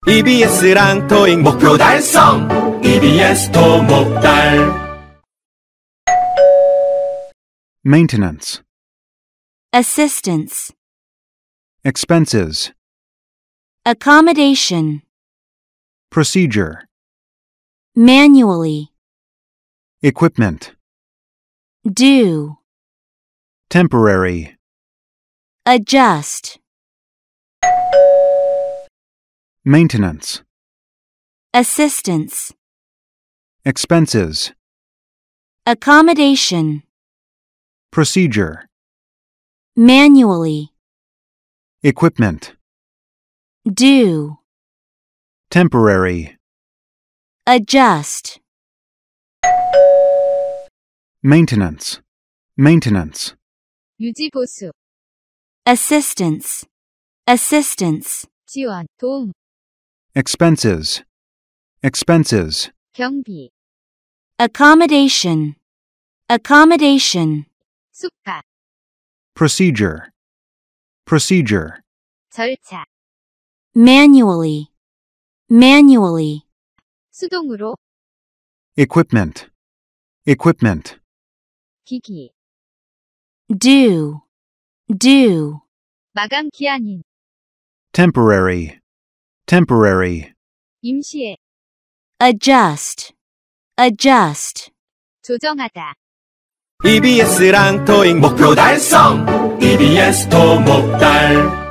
EBS랑 토익 목표 달성. EBS토목달. Maintenance. assistance, Expenses. accommodation, Procedure. manually, Equipment. do, Temporary. adjust, Maintenance. assistance, Expenses. accommodation, Procedure. manually, Equipment. do, Temporary. adjust, Maintenance. Maintenance. 유지보수, assistance, assistance, 지원, 도움, Expenses. Expenses. 경비, accommodation, accommodation, 숙박, Procedure. Procedure. 절차, manually, manually, 수동으로, Equipment. Equipment. 기기, do, do, 마감 기한인, Temporary. Temporary. 임시에, adjust, adjust, 조정하다, EBS랑 토익 목표 달성. EBS토목달.